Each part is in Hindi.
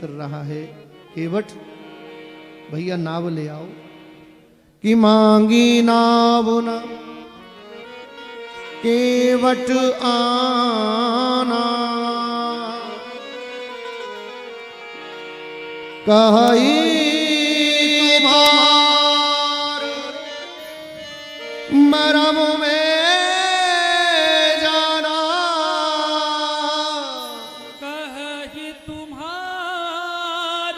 कर रहा है। केवट भैया नाव ले आओ कि मांगी नाव न केवट आना, कही तुम्हार मरम में जाना, कही तुम्हार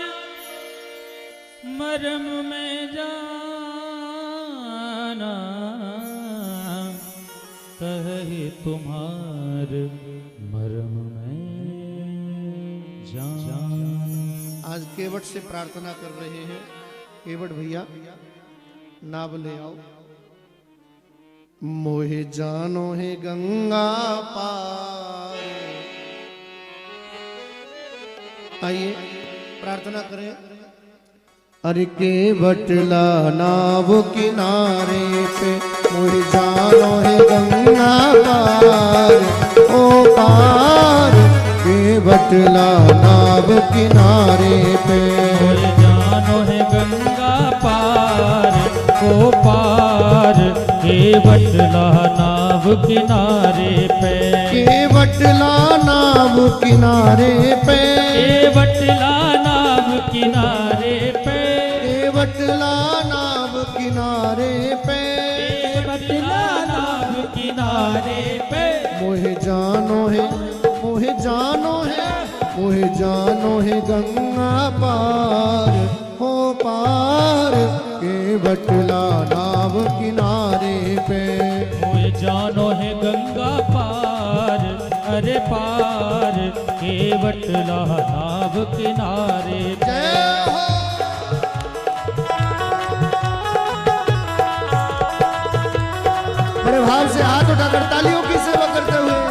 मरम में जाना, कही तुम्हार मरम में जाना। आज केवट से प्रार्थना कर रहे हैं। केवट भैया नाव ले आओ। मोहे जानो है गंगा पार। आइए प्रार्थना करें। अरे केवट ला नाव किनारे पे, मोहे जानो है गंगा पार, ओ पार केवट ला नाव किनारे पे। मोहे जानो है गंगा पार, ओ पार केवट ला नाव किनारे पे। केवट ला नाव किनारे पे, केवट ला नाव किनारे पे, केवट ला नाव किनारे पे, केवट ला नाव किनारे पे। मोहे जानो है, मोहे जानो है, मोहे जानो है गंगा पार, हो पार केवट ला नाव किनारे पे। मोहे जानो है गंगा पार, अरे पार केवट ला नाव किनारे पे। जय हो। बड़े भाव से हाथ उठाकर तालियों की सेवा करते हुए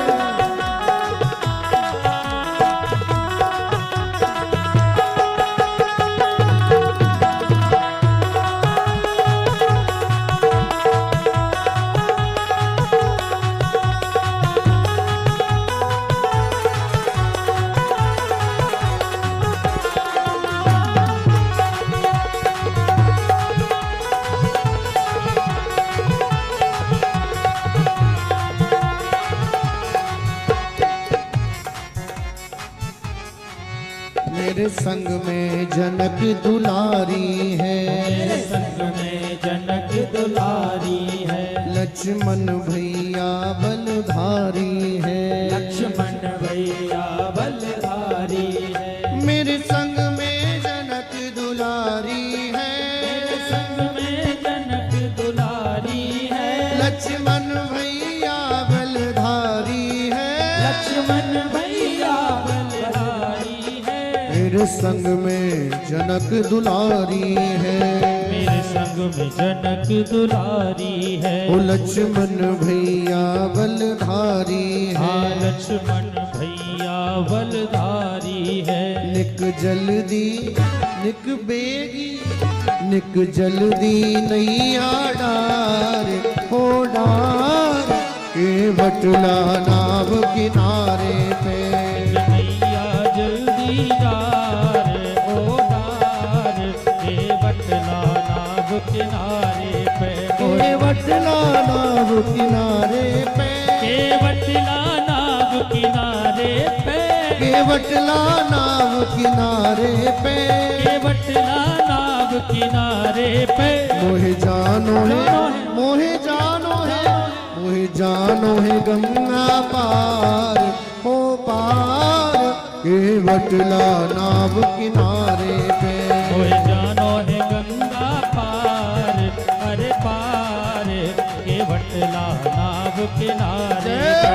मेरे संग में जनक दुलारी है, मेरे संग में जनक दुलारी है, लक्ष्मण भैया बलधारी है, लक्ष्मण भैया बलधारी है। मेरे संग में जनक दुलारी है, मेरे संग में जनक दुलारी है, लक्ष्मण भैया बलधारी है, लक्ष्मण भैया बलधारी है। मेरे संग में जनक दुलारी है, मेरे संग में जनक दुलारी है, ओ लक्ष्मण भैया बलधारी हाँ है, लक्ष्मण भैया बलधारी है। निक जल्दी निक बेगी, निक जल्दी नैया डार, हो डार केवट ला नाव किनारे पे। नैया जल्दी डार, ओ डार केवट ला नाव किनारे पे। केवट ला नाव किनारे पे, केवट ला नाव किनारे पे, केवट ला नाव किनारे पे। केवट ला नाव किनारे पे। मोहे जानो है, मोहे जानो है, मोहे जानो है गंगा पार, हो पार केवट ला नाव किनारे पे। मोहे जानो है गंगा पार, अरे पार केवट ला नाव किनारे पे।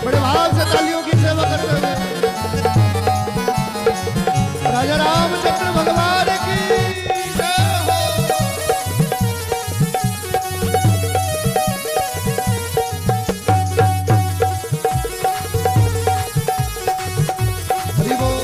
बड़े भाव से तालियों की सेवा करते हुए राजा रामचंद्र भगवान की जय हो। हरि बोल।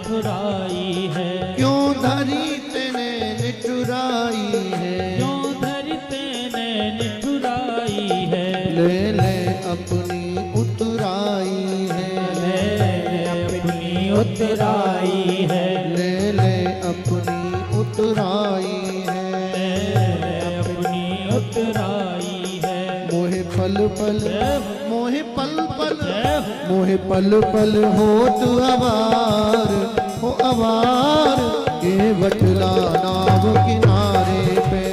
निठुराई है, क्यों धरी तेने निठुराई है, क्यों धरी तेने निठुराई है, ले ले अपनी उतराई है, ले अपनी उतराई है, ले ले अपनी उतराई है, अपनी उतराई है। मोहे पल पल मोहे पल पल मोहे पल पल हो तू अवार, हो अवार के बटला नाव किनारे पे,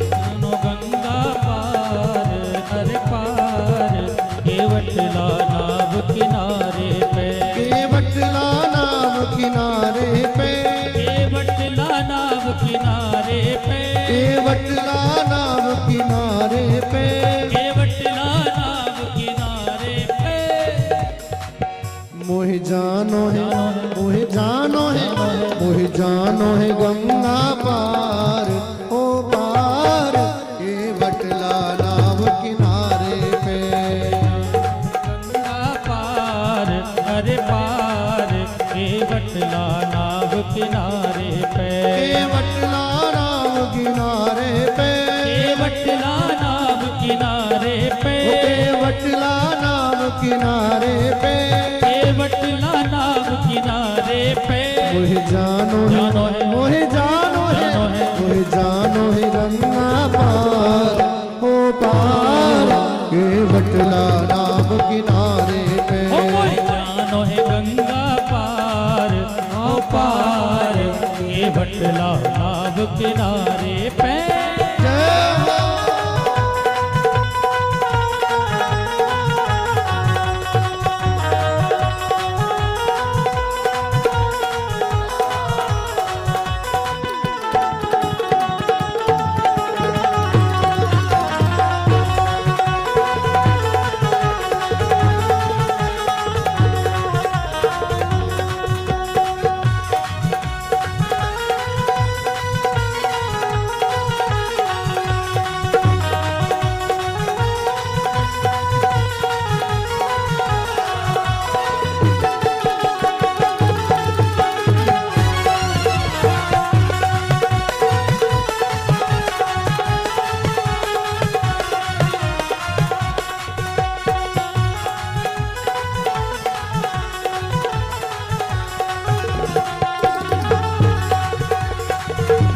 जानो गंगा पार हर पार, केवटला नाव किनारे पे, केवटला नाव किनारे पे, केवटला नाव किनारे पे, केवटला नाव किनारे पे, केवटला नाव किनारे पे। मोहे जानो है मोहे जानो है मोहे जानो है गंगा पार, हो पार केवटला नाव किनारे पे, गंगा पार हर पार, केवटला नाव किनारे पे, केवटला नाव किनारे पे, केवटला नाव किनारे पे, केवटला नाव किनारे पे, केवटला नाव किनारे पे। मोहे जानो है मोहे जानो है मोहे जानो है गंगा पार, हो पार केवटला नाव किनारे पे, ओ मोहे जानो है गंगा पार, ओ पार, केवटला नाव किनारे पे। जय हो।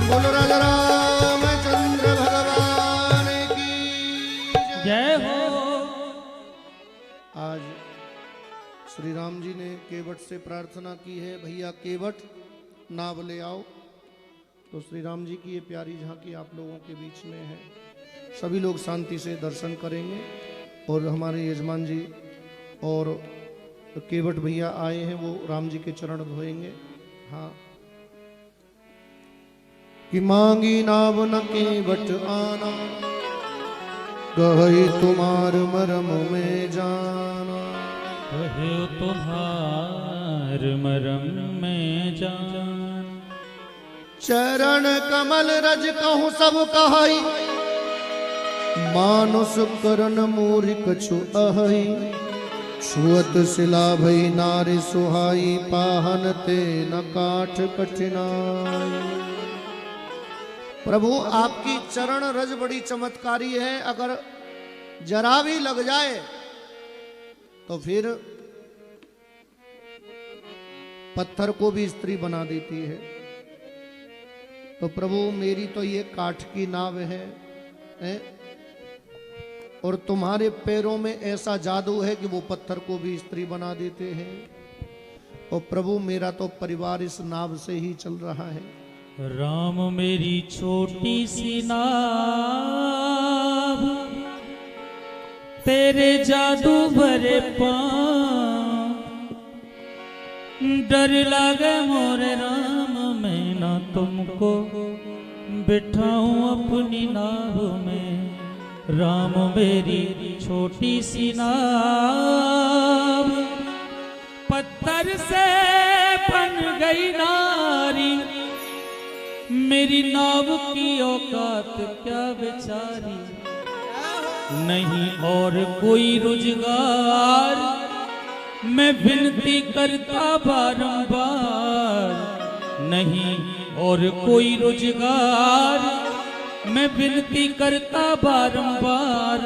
बोलो राजा रामचंद्र भगवान की जय हो। आज श्री राम जी ने केवट से प्रार्थना की है, भैया केवट नाव ले आओ। तो श्री राम जी की ये प्यारी झांकी आप लोगों के बीच में है। सभी लोग शांति से दर्शन करेंगे और हमारे यजमान जी और केवट भैया आए हैं, वो राम जी के चरण धोएंगे। हाँ, कि मांगी नाव न केवट आना, कही तुम्हार मरम में जाना, कहे तुम्हार मरम में जान, चरण कमल रज कहूँ सब कहाई, मानुष करन मूर्ख कछु अहई, छुअत शिला भई नारी सुहाई, पाहन ते न काठ कठिनाई। प्रभु आपकी चरण रज बड़ी चमत्कारी है, अगर जरा भी लग जाए तो फिर पत्थर को भी स्त्री बना देती है। तो प्रभु मेरी तो ये काठ की नाव है, और तुम्हारे पैरों में ऐसा जादू है कि वो पत्थर को भी स्त्री बना देते हैं। और प्रभु मेरा तो परिवार इस नाव से ही चल रहा है। राम मेरी छोटी सी नाव, तेरे जादू भरे पाँव, डर लागे मोरे राम मैं ना तुमको बिठाऊं अपनी नाव में। राम मेरी छोटी सी नाव, पत्थर से बन गई नारी, मेरी नाव की औकात क्या बेचारी। नहीं और कोई रोजगार, मैं विनती करता बारंबार, नहीं और कोई रोजगार। मैं विनती करता बारंबार,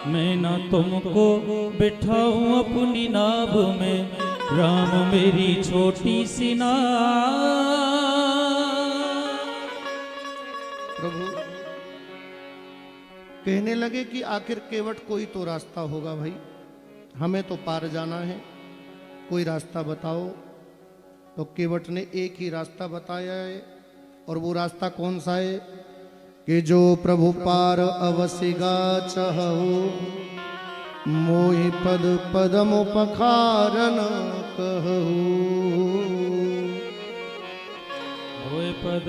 मैं ना तुमको बिठाऊं अपनी नाव में, राम मेरी छोटी सी नाव। प्रभु कहने लगे कि आखिर केवट कोई तो रास्ता होगा भाई, हमें तो पार जाना है, कोई रास्ता बताओ। तो केवट ने एक ही रास्ता बताया है, और वो रास्ता कौन सा है कि जो प्रभु पार अवसिगा चहु, मोहि पद पदम पखारन कहू। होए पद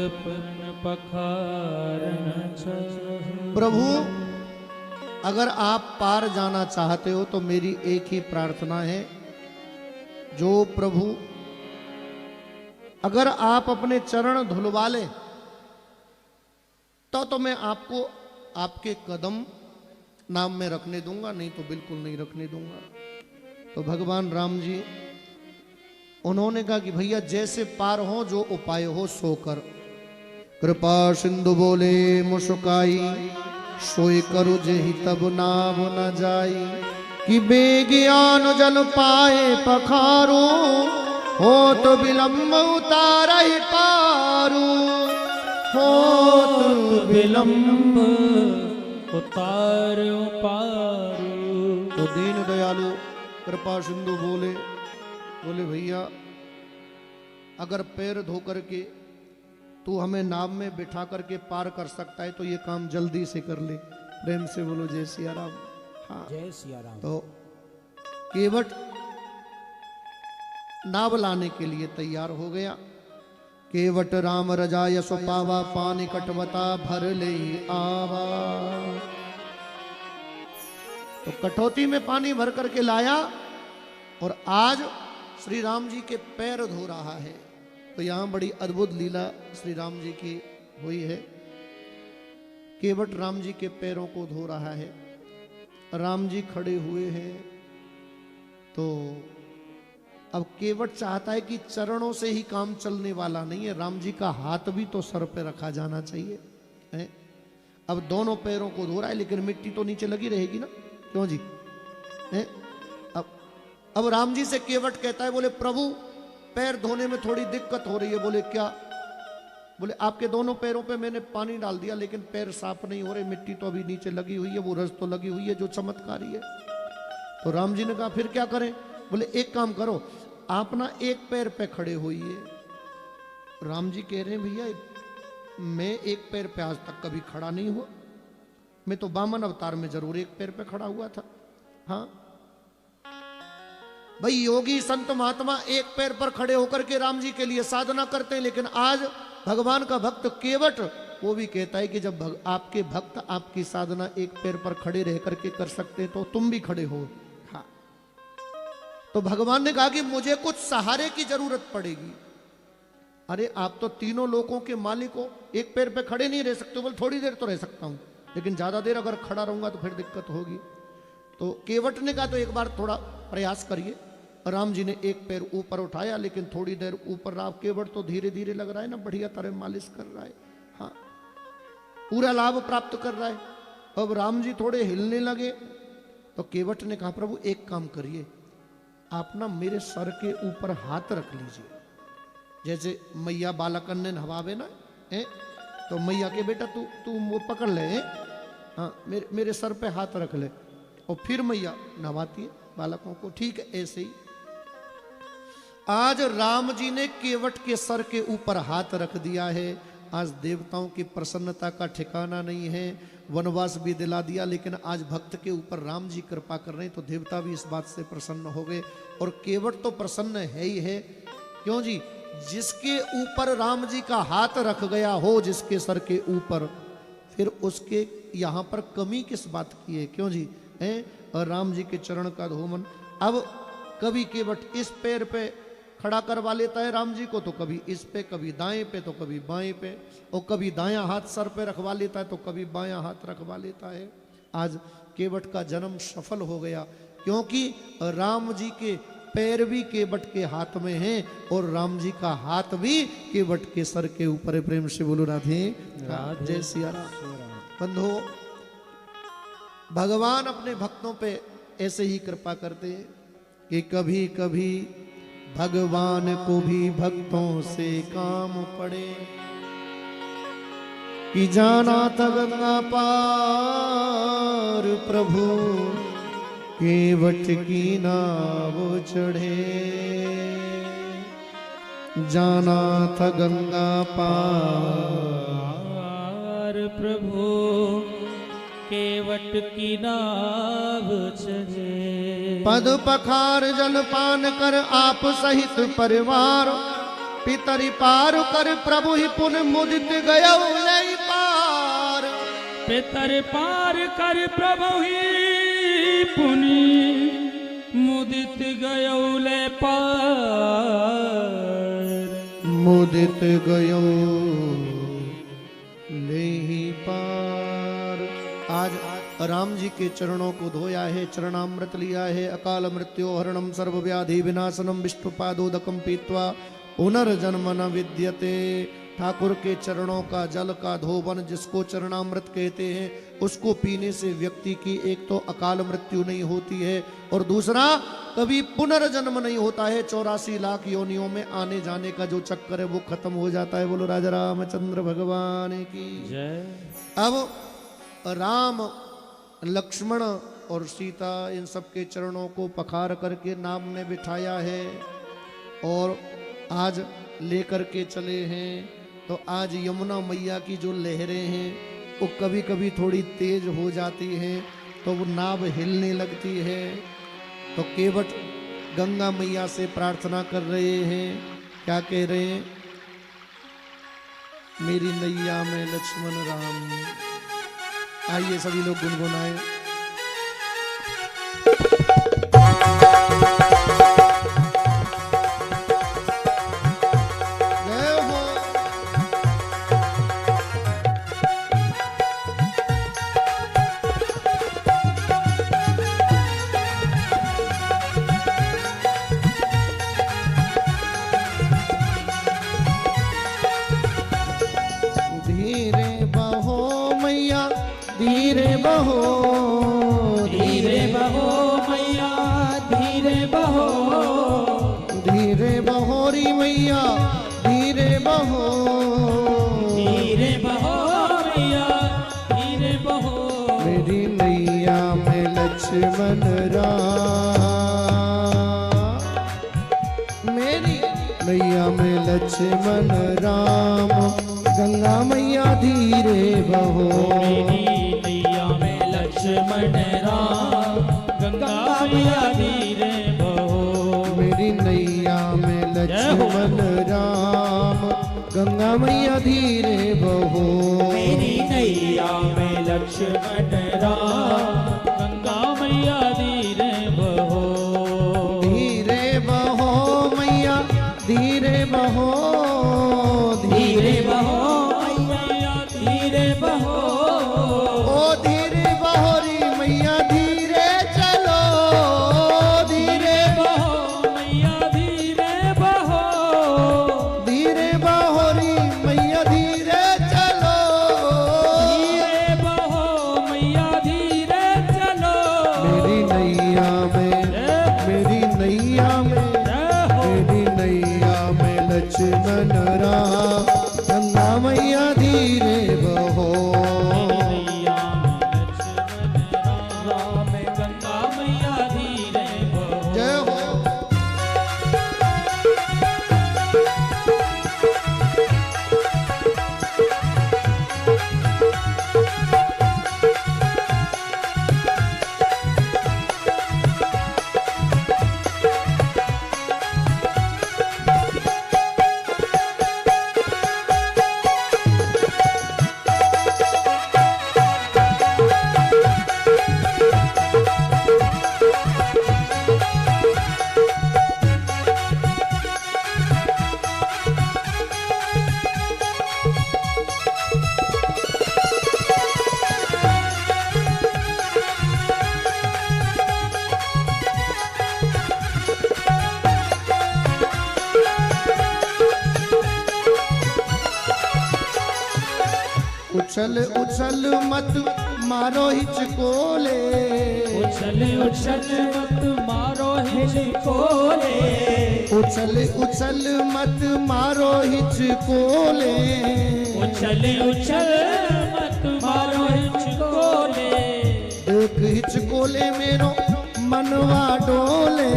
पखारन चहु। प्रभु अगर आप पार जाना चाहते हो तो मेरी एक ही प्रार्थना है, जो प्रभु अगर आप अपने चरण धुलवा ले तो मैं आपको आपके कदम नाम में रखने दूंगा, नहीं तो बिल्कुल नहीं रखने दूंगा। तो भगवान राम जी उन्होंने कहा कि भैया जैसे पार हो, जो उपाय हो सो कर। कृपा सिंधु बोले मुस्काई, सोई करु जेहि तब नाव न जाई। कि बेगियान जल पाए पखारू, हो तो विलम्ब उतारहि पारू। हो तो विलम्ब उतार पारू। तो दीन दयालु कृपा सिंधु बोले भैया अगर पैर धो करके तू हमें नाव में बिठा करके पार कर सकता है तो ये काम जल्दी से कर ले। प्रेम से बोलो जय सिया राम। हाँ जय सिया राम। तो केवट नाव लाने के लिए तैयार हो गया। केवट राम रजा यशो पावा, पानी कटवता भर ले आवा। तो कटौती में पानी भर करके लाया और आज श्री राम जी के पैर धो रहा है। तो यहां बड़ी अद्भुत लीला श्री राम जी की हुई है। केवट राम जी के पैरों को धो रहा है, राम जी खड़े हुए हैं। तो अब केवट चाहता है कि चरणों से ही काम चलने वाला नहीं है, राम जी का हाथ भी तो सर पे रखा जाना चाहिए है? अब दोनों पैरों को धो रहा है, लेकिन मिट्टी तो नीचे लगी रहेगी ना, क्यों जी है? अब राम जी से केवट कहता है, बोले प्रभु पैर धोने में थोड़ी दिक्कत हो रही है। बोले क्या? बोले आपके दोनों पैरों पे मैंने पानी डाल दिया, लेकिन पैर साफ नहीं हो रहे, मिट्टी तो अभी नीचे लगी हुई है, वो रस तो लगी हुई है जो चमत्कारी है। तो राम जी ने कहा फिर क्या करें? बोले एक काम करो, आप ना एक पैर पे खड़े होइए। राम जी कह रहे हैं भैया मैं एक पैर पे आज तक कभी खड़ा नहीं हुआ, मैं तो वामन अवतार में जरूर एक पैर पे खड़ा हुआ था। हाँ भाई योगी संत महात्मा एक पैर पर खड़े होकर के राम जी के लिए साधना करते हैं, लेकिन आज भगवान का भक्त केवट वो भी कहता है कि जब आपके भक्त आपकी साधना एक पैर पर खड़े रह करके कर सकते तो तुम भी खड़े हो। हाँ तो भगवान ने कहा कि मुझे कुछ सहारे की जरूरत पड़ेगी। अरे आप तो तीनों लोगों के मालिक हो, एक पैर पे खड़े नहीं रह सकते। बोले थोड़ी देर तो रह सकता हूं, लेकिन ज्यादा देर अगर खड़ा रहूंगा तो फिर दिक्कत होगी। तो केवट ने कहा तो एक बार थोड़ा प्रयास करिए। राम जी ने एक पैर ऊपर उठाया, लेकिन थोड़ी देर ऊपर रहा। केवट तो धीरे धीरे लग रहा है ना, बढ़िया तरह मालिश कर रहा है। हाँ पूरा लाभ प्राप्त कर रहा है। अब राम जी थोड़े हिलने लगे तो केवट ने कहा प्रभु एक काम करिए, आप ना मेरे सर के ऊपर हाथ रख लीजिए, जैसे मैया बालकन ने नहवावे ना है, तो मैया के बेटा तू वो पकड़ ले, हाँ मेरे सर पे हाथ रख ले, और फिर मैया नहवाती है बालकों को। ठीक है ऐसे ही आज राम जी ने केवट के सर के ऊपर हाथ रख दिया है। आज देवताओं की प्रसन्नता का ठिकाना नहीं है, वनवास भी दिला दिया, लेकिन आज भक्त के ऊपर राम जी कृपा कर रहे हैं, तो देवता भी इस बात से प्रसन्न हो गए। और केवट तो प्रसन्न है ही है, क्यों जी? जिसके ऊपर राम जी का हाथ रख गया हो, जिसके सर के ऊपर, फिर उसके यहां पर कमी किस बात की है? क्यों जी है? और राम जी के चरण का धूमन। अब कभी केवट इस पैर पे खड़ा करवा लेता है राम जी को, तो कभी इस पे, कभी दाएं पे, तो कभी बाएं पे, और कभी दायां हाथ सर पे रखवा लेता है तो कभी बायां हाथ रखवा लेता है। आज केवट का जन्म सफल हो गया, क्योंकि राम जी के पैर भी केवट के हाथ में हैं और राम जी का हाथ भी केवट के सर के ऊपर है। प्रेम से बोलो राधे राधे। जय सिया राम। बंधो, भगवान अपने भक्तों पे ऐसे ही कृपा करते हैं कि कभी कभी भगवान को भी भक्तों से काम पड़े कि जाना था गंगा पार प्रभु केवट की नाव चढ़े। जाना था गंगा पार प्रभु केवट की नाव चढ़े। पद पखार जलपान कर आप सहित परिवार पितरि पार कर प्रभु ही पुन मुदित गयो लई पार। पितर पार कर प्रभु ही पुनि मुदित गयो ले पार। मुदित गयो ले ही पार। आज राम जी के चरणों को धोया है, चरणामृत लिया है। अकाल मृत्यु हरणम सर्व व्याधि विनाशनम विष्णुपादोदकम पीत्वा पुनर्जन्म न विद्यते। ठाकुर के चरणों का जल का धोवन जिसको चरणामृत कहते हैं, उसको पीने से व्यक्ति की एक तो अकाल मृत्यु नहीं होती है और दूसरा कभी पुनर्जन्म नहीं होता है। 84 लाख योनियों में आने जाने का जो चक्कर है वो खत्म हो जाता है। बोलो राजा रामचंद्र भगवान की जय। अब राम लक्ष्मण और सीता इन सब के चरणों को पखार करके नाव में बिठाया है और आज लेकर के चले हैं। तो आज यमुना मैया की जो लहरें हैं वो कभी कभी थोड़ी तेज हो जाती हैं तो वो नाव हिलने लगती है। तो केवट गंगा मैया से प्रार्थना कर रहे हैं। क्या कह रहे हैं? मेरी नैया में लक्ष्मण राम। आइए सभी लोग गुनगुनाएं। जय हो। धीरे बहो मैया धीरे बहो धीरे बहो मैया धीरे बहो। धीरे बहोरी मैया धीरे बहो। धीरे बहो मैया धीरे बहो। मेरी नैया में लक्ष्मण राम। मेरी नैया में लक्ष्मण राम। गंगा मैया धीरे बहो। मेरी नैया में लक्ष्मण राम। गंगा मैया धीरे बहो। मेरी नैया में लक्ष्मण राम। गंगा मैया धीरे बहो। मेरी नैया में लक्ष्मण राम। गंगा मैया धीरे बहो। धीरे बहो मैया धीरे बहो। धीरे बहो मैया धीरे बहो। ओ धीरे बहोरी मैया धीरे चलो। धीरे बहो मैया धीरे बहो। धीरे बहोरी मैया धीरे चलो। धीरे बहो मैया धीरे चलो। मेरी नैया में मेरी नैया में मेरी नैया में लक्ष्मण राम। गंगा मैया धीरे बहो। गंगा मैया धीरे बहो। जय हो। उछल उछल मत मारो हिचकोले, उछल उछल मत मारो हिचकोले, उछल उछल मत मारो हिचकोले, उछल उछल मत मारो हिचकोले, देख हिचकोले मेरो मनवा डोले,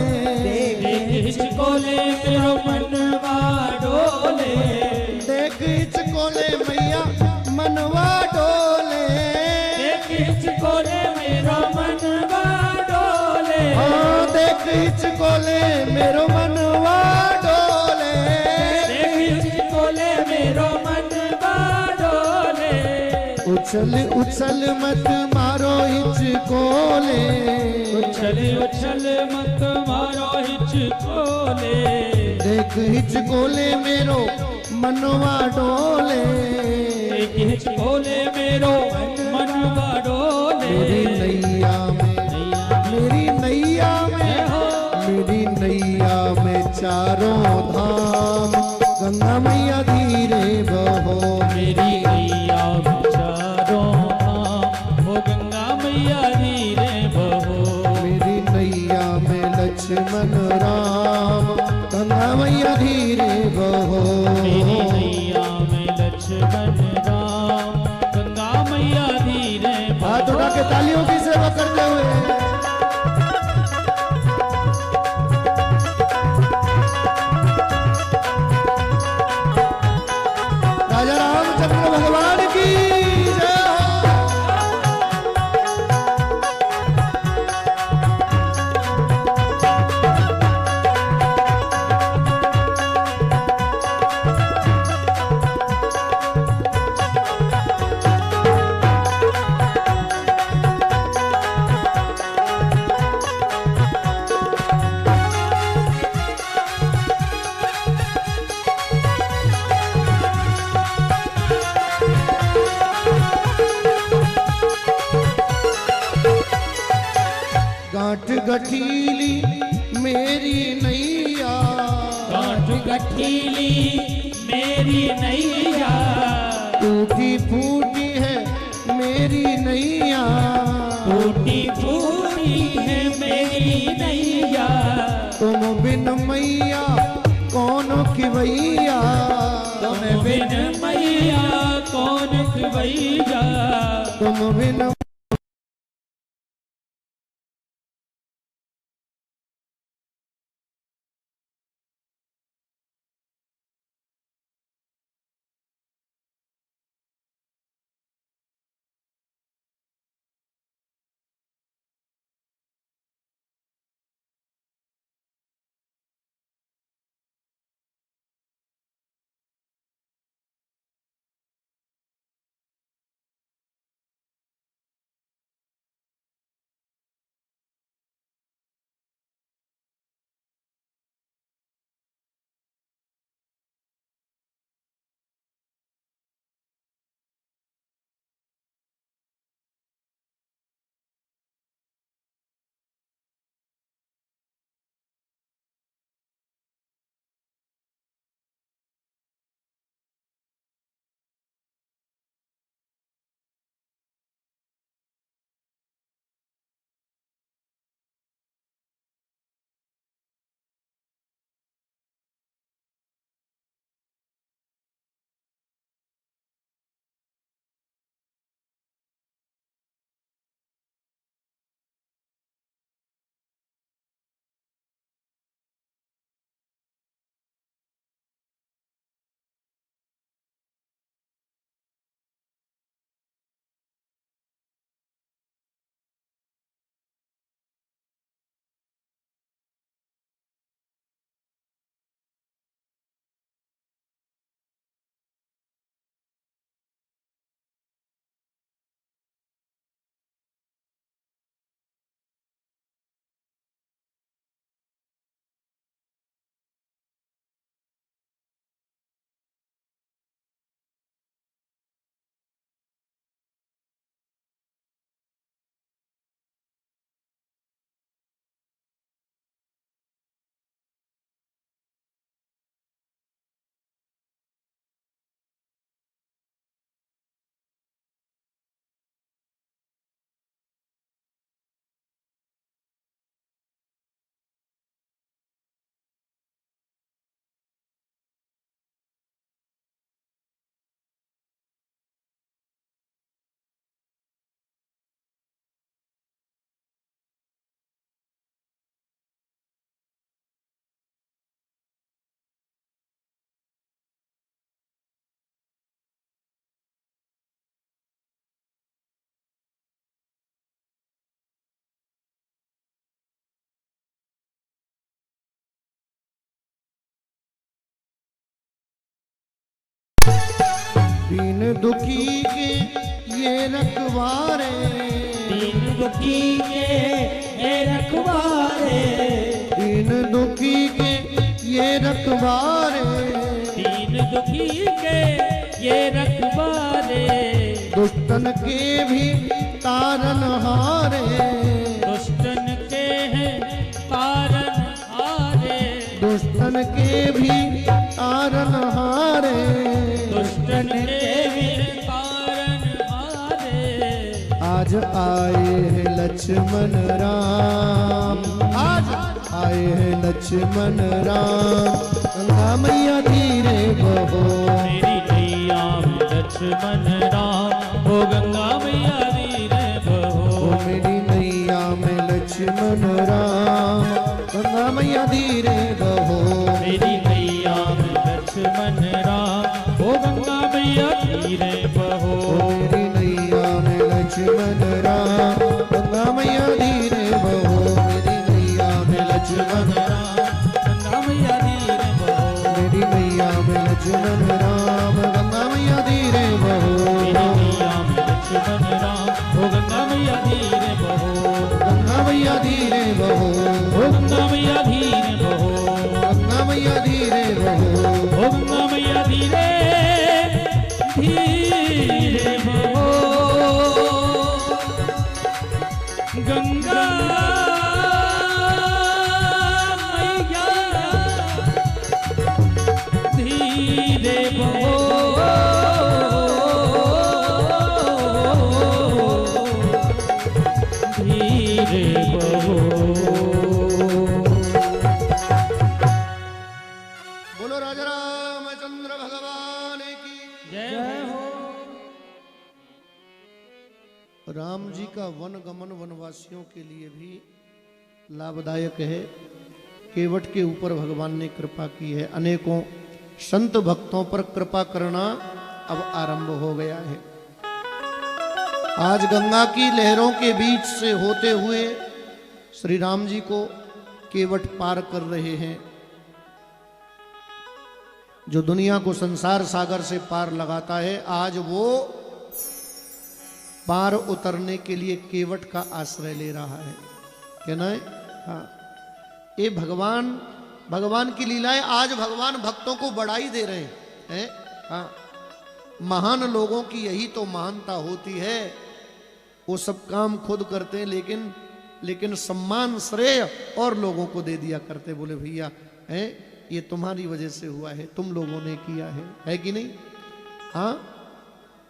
देख हिचकोले मेरो मनवा डोले, देख हिचकोले मैया मनवा डोले, देख हिचकोले मेरो मनवा डोले, देख हिचकोले मेरो मनवा डोले, देख हिचकोले मेरो मनवा डोले, उछल उछल मत मारो हिचकोले, उछल उछल मत मारो हिचकोले, देख हिचकोले मेरो मनवा डोले, देख हिचकोले मेरो मनवा डोले, मेरी नैया में, मेरी नैया में, मेरी नैया में चारों धाम, गंगा मैया धीरे बहो, मेरी नैया में चारों धाम, वो गंगा मैया धीरे बहो, मेरी नैया में लक्ष्मण राम, गंगा मैया धीरे बहो, मेरी नैया में लक्ष्मण राम, गंगा मैया धीरे बहो। हाथ उठा के तालियों की सेवा करते हुए राजा रामचंद्र भगवान की जय हो। गांठ गठीली मेरी नैया, गांठ गठीली मेरी नैया, टूटी फूटी है मेरी नैया, टूटी फूटी है मेरी नैया, तुम बिन मैया कौन खिवैया, तुम बिन मैया कौन खिवैया, तुम बिन दीन दुखी के ये रखवारे, दीन दुखी के ये रखवारे, दीन दुखी के ये रखवारे, दीन दुखी के ये रखवारे, दुष्टन के भी तारन हारे, दुष्टन के हैं तारन हारे, दुष्टन के भी तारन हारे, दुष्टन के भी तारन हारे। आज आए हैं लक्ष्मण राम, आज आए हैं लक्ष्मण राम, गंगा मैया धीरे बहो, मेरी नैया में लक्ष्मण राम, ओ गंगा मैया धीरे बहो, मेरी नैया में लक्ष्मण राम, गंगा मैया धीरे बहो, मेरी नैया में लक्ष्मण राम, ओ गंगा मैया धीरे बहो, मेरी नैया में लक्ष्मण राम, गंगा मैया धीरे बहो, मेरी नैया में लक्ष्मण राम, गंगा मैया धीरे बहो, मेरी नैया में लक्ष्मण राम, गंगा मैया धीरे बहो, मेरी नैया में लक्ष्मण राम, ओ गंगा मैया धीरे बहो, गंगा मैया धीरे बहो, ओ गंगा मैया धीरे बहो, गंगा मैया धीरे बहो, ओ गंगा मैया धीरे धीरे बहो, गंगा मैया धीरे बहो, धीरे बहो। बोलो राजा रामचंद्र भगवान की जय हो। राम जी का वन गमन वनवासियों के लिए भी लाभदायक है। केवट के ऊपर भगवान ने कृपा की है, अनेकों संत भक्तों पर कृपा करना अब आरंभ हो गया है। आज गंगा की लहरों के बीच से होते हुए श्री राम जी को केवट पार कर रहे हैं। जो दुनिया को संसार सागर से पार लगाता है, आज वो पार उतरने के लिए केवट का आश्रय ले रहा है। क्या ना है? हाँ, ये भगवान की लीलाएं। आज भगवान भक्तों को बढ़ाई दे रहे हैं। हाँ, महान लोगों की यही तो महानता होती है। वो सब काम खुद करते हैं, लेकिन सम्मान श्रेय और लोगों को दे दिया करते। बोले भैया हैं, ये तुम्हारी वजह से हुआ है, तुम लोगों ने किया है कि नहीं? हाँ,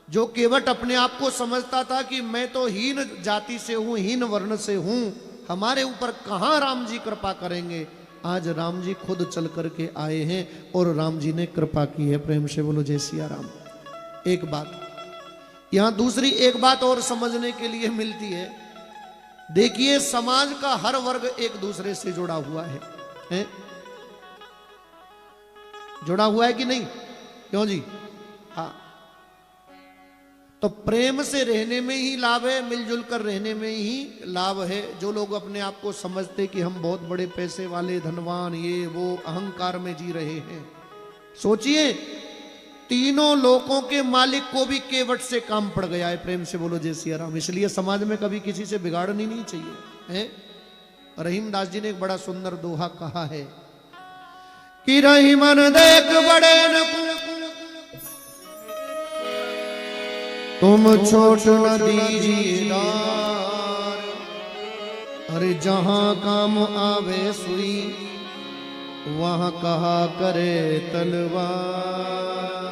जो केवट अपने आप को समझता था कि मैं तो हीन जाति से हूं, हीन वर्ण से हूं, हमारे ऊपर कहां राम जी कृपा करेंगे, आज राम जी खुद चल करके आए हैं और राम जी ने कृपा की है। प्रेम से बोलो जय सिया राम। एक बात यहां, दूसरी एक बात और समझने के लिए मिलती है। देखिए, समाज का हर वर्ग एक दूसरे से जुड़ा हुआ है? जुड़ा हुआ है कि नहीं? क्यों जी? हाँ, तो प्रेम से रहने में ही लाभ है, मिलजुल कर रहने में ही लाभ है। जो लोग अपने आप को समझते कि हम बहुत बड़े पैसे वाले, धनवान, ये वो अहंकार में जी रहे हैं, सोचिए तीनों लोकों के मालिक को भी केवट से काम पड़ गया है। प्रेम से बोलो जय सिया राम। इसलिए समाज में कभी किसी से बिगाड़नी नहीं चाहिए, हैं? रहीमदास जी ने एक बड़ा सुंदर दोहा कहा है कि रहीमन देख बड़े न तुम छोट न दीजिए दार, अरे जहां काम आवे सुई वहां कहा करे तलवार,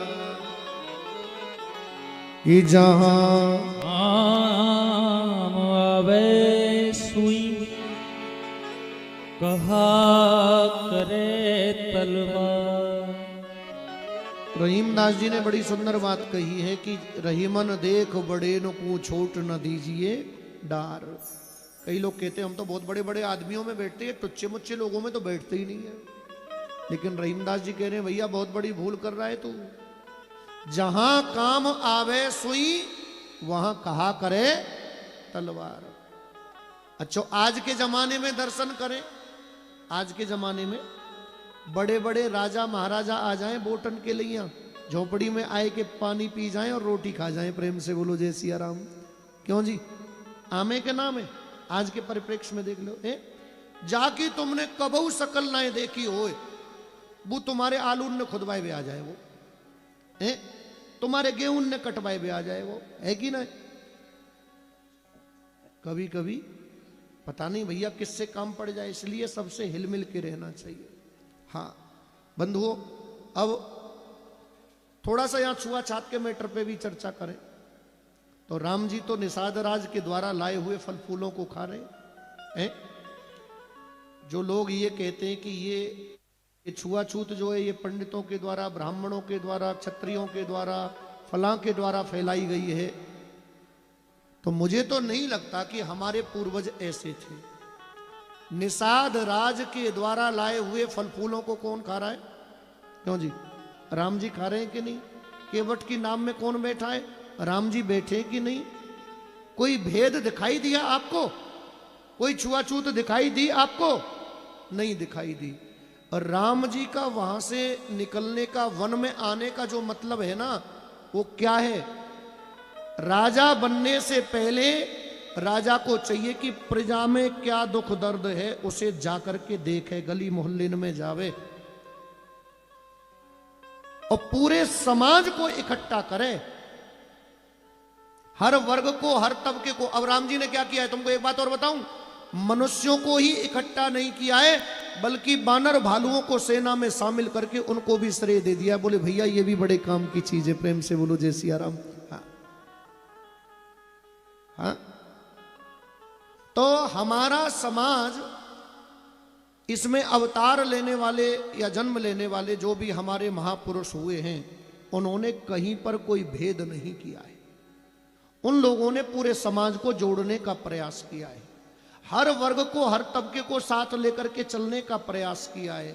कि जहां काम आवे सुई कहा करे तलवार। रहीमदास जी ने बड़ी सुंदर बात कही है कि रहीमन देख बड़े न को छोट न दीजिए डार। कई लोग कहते हैं हम तो बहुत बड़े बड़े आदमियों में बैठते हैं, टुच्चे मुच्चे लोगों में तो बैठते ही नहीं है। लेकिन रहीमदास जी कह रहे हैं भैया बहुत बड़ी भूल कर रहा है तू। जहां काम आवे सुई वहां कहा करे तलवार। अच्छा, आज के जमाने में दर्शन करें, आज के जमाने में बड़े बड़े राजा महाराजा आ जाएं वोटन के लिए, झोपड़ी में आए के पानी पी जाएं और रोटी खा जाएं। प्रेम से बोलो जय सिया राम। क्यों जी? आमे के नाम है। आज के परिप्रेक्ष्य में देख लो, जाकी तुमने कबहू सकल ना देखी हो, वो तुम्हारे आलू ने खुदवाए भी आ जाए, वो तुम्हारे गेहूं ने कटवाए भी आ जाए, वो है कि ना? कभी कभी पता नहीं भैया किससे काम पड़ जाए, इसलिए सबसे हिलमिल के रहना चाहिए। हाँ बंधुओं, अब थोड़ा सा यहां छुआछात के मैटर पे भी चर्चा करें तो राम जी तो निषाद राज के द्वारा लाए हुए फल फूलों को खा रहे हैं। जो लोग ये कहते हैं कि ये छुआछूत जो है ये पंडितों के द्वारा, ब्राह्मणों के द्वारा, क्षत्रियों के द्वारा, फलां के द्वारा फैलाई गई है, तो मुझे तो नहीं लगता कि हमारे पूर्वज ऐसे थे। निषाद राज के द्वारा लाए हुए फल फूलों को कौन खा रहा है? क्यों जी? राम जी खा रहे हैं कि नहीं? केवट की नाम में कौन बैठा है? राम जी बैठे कि नहीं? कोई भेद दिखाई दिया आपको? कोई छुआछूत दिखाई दी आपको? नहीं दिखाई दी। और राम जी का वहां से निकलने का, वन में आने का जो मतलब है ना, वो क्या है? राजा बनने से पहले राजा को चाहिए कि प्रजा में क्या दुख दर्द है उसे जाकर के देखे, गली मोहल्ले में जावे और पूरे समाज को इकट्ठा करे, हर वर्ग को, हर तबके को। अब राम जी ने क्या किया है तुमको एक बात और बताऊं, मनुष्यों को ही इकट्ठा नहीं किया है बल्कि बानर भालुओं को सेना में शामिल करके उनको भी श्रेय दे दिया। बोले भैया ये भी बड़े काम की चीज है। प्रेम से बोलो जय सिया राम। हाँ हाँ, तो हमारा समाज, इसमें अवतार लेने वाले या जन्म लेने वाले जो भी हमारे महापुरुष हुए हैं, उन्होंने कहीं पर कोई भेद नहीं किया है। उन लोगों ने पूरे समाज को जोड़ने का प्रयास किया है, हर वर्ग को, हर तबके को साथ लेकर के चलने का प्रयास किया है।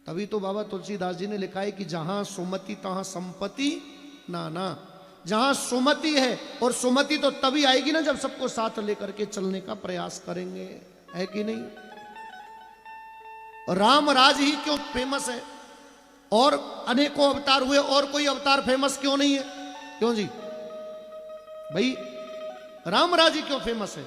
तभी तो बाबा तुलसीदास जी ने लिखा है कि जहां सुमति तहां संपत्ति नाना। जहां सुमति है, और सुमति तो तभी आएगी ना जब सबको साथ लेकर के चलने का प्रयास करेंगे, है कि नहीं? राम राज ही क्यों फेमस है? और अनेकों अवतार हुए, और कोई अवतार फेमस क्यों नहीं है? क्यों जी भाई? राम राज ही क्यों फेमस है?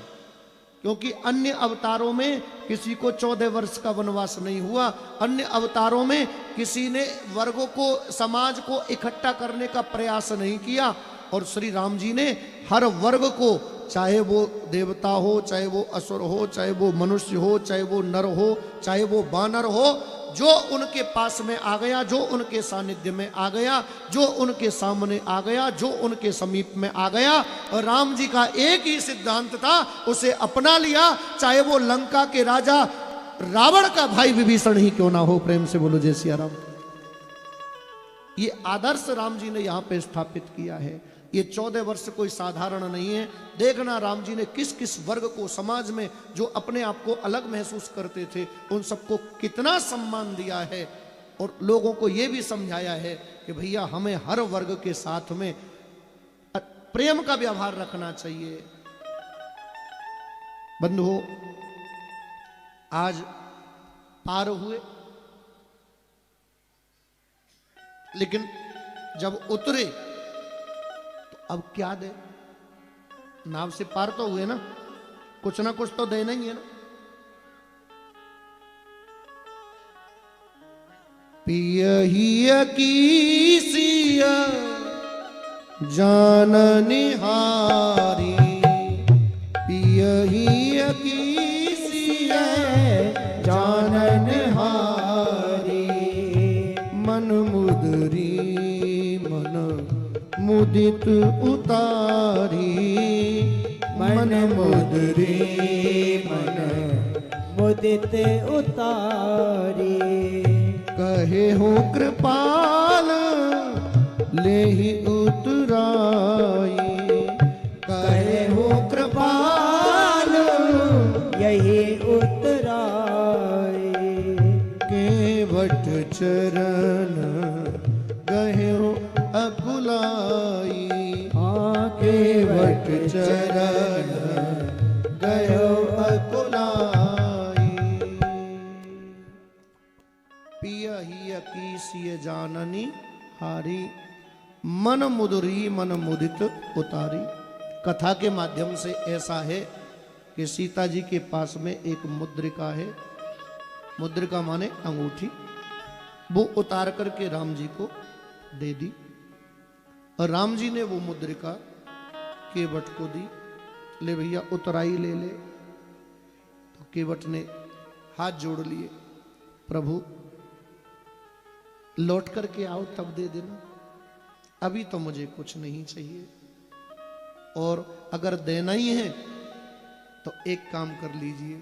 क्योंकि अन्य अवतारों में किसी को 14 वर्ष का वनवास नहीं हुआ। अन्य अवतारों में किसी ने वर्गों को, समाज को इकट्ठा करने का प्रयास नहीं किया। और श्री राम जी ने हर वर्ग को, चाहे वो देवता हो, चाहे वो असुर हो, चाहे वो मनुष्य हो, चाहे वो नर हो, चाहे वो बानर हो, जो उनके पास में आ गया, जो उनके सानिध्य में आ गया, जो उनके सामने आ गया, जो उनके समीप में आ गया, और राम जी का एक ही सिद्धांत था, उसे अपना लिया, चाहे वो लंका के राजा रावण का भाई विभीषण ही क्यों ना हो। प्रेम से बोलो जय सिया राम। ये आदर्श राम जी ने यहां पे स्थापित किया है। ये 14 वर्ष कोई साधारण नहीं है। देखना राम जी ने किस किस वर्ग को, समाज में जो अपने आप को अलग महसूस करते थे, उन सबको कितना सम्मान दिया है, और लोगों को यह भी समझाया है कि भैया हमें हर वर्ग के साथ में प्रेम का व्यवहार रखना चाहिए। बंधुओं, आज पार हुए, लेकिन जब उतरे अब क्या दे? नाव से पार तो हुए ना, कुछ ना कुछ तो देना ही है ना। पियहिया की सिया जान निहारी, पियहिया की सिया जान निहारी, मन मुदरी मन मुदित उतारी, मन मुदरी मन मुदित उतारी, कहे हो कृपाल ले ही उतराई, कहे हो कृपाल यही उतराई, केवट चरण गहे हो अकुलाई, हाँ केवट चरण गयो अकुलाई, पियहिया की सिय जाननी हारी, मन मुदरी मन मुदित उतारी। कथा के माध्यम से ऐसा है कि सीता जी के पास में एक मुद्रिका है, मुद्रिका माने अंगूठी, वो उतार करके राम जी को दे दी और राम जी ने वो मुद्रिका केवट को दी। ले भैया उतराई ले ले। तो केवट ने हाथ जोड़ लिए, प्रभु लौट करके आओ तब दे देना, अभी तो मुझे कुछ नहीं चाहिए, और अगर देना ही है तो एक काम कर लीजिए।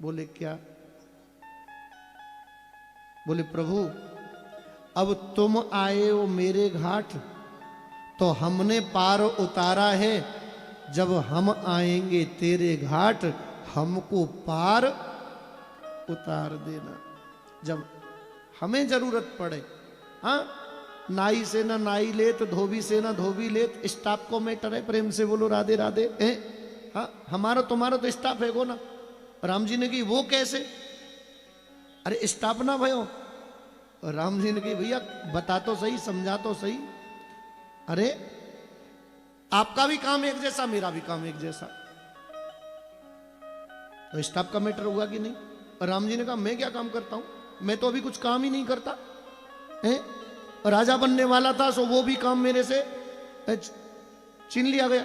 बोले क्या? बोले प्रभु अब तुम आए हो मेरे घाट तो हमने पार उतारा है, जब हम आएंगे तेरे घाट हमको पार उतार देना। जब हमें जरूरत पड़े, हाँ, नाई से ना नाई लेत, धोबी से ना धोबी लेत, स्टाफ को मैटर है, प्रेम से बोलो राधे राधे। हाँ, हमारा तुम्हारा तो स्टाफ है को ना। राम जी ने की वो कैसे? अरे स्टाफ ना भयो। राम जी ने की भैया बता तो सही, समझा तो सही। अरे आपका भी काम एक जैसा, मेरा भी काम एक जैसा, तो स्टाफ का मैटर होगा कि नहीं? राम जी ने कहा मैं क्या काम करता हूं, मैं तो अभी कुछ काम ही नहीं करता है। राजा बनने वाला था सो वो भी काम मेरे से छीन लिया गया।